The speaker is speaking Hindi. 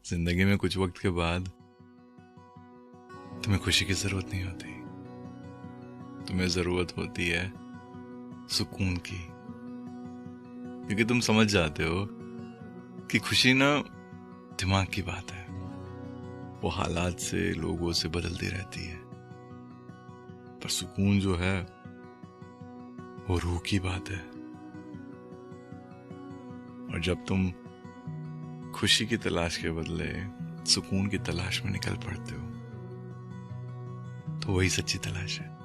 जिंदगी में कुछ वक्त के बाद तुम्हें खुशी की जरूरत नहीं होती, तुम्हें जरूरत होती है सुकून की। क्योंकि तुम समझ जाते हो कि खुशी ना दिमाग की बात है, वो हालात से लोगों से बदलती रहती है, पर सुकून जो है वो रूह की बात है। और जब तुम खुशी की तलाश के बदले सुकून की तलाश में निकल पड़ते हो तो वही सच्ची तलाश है।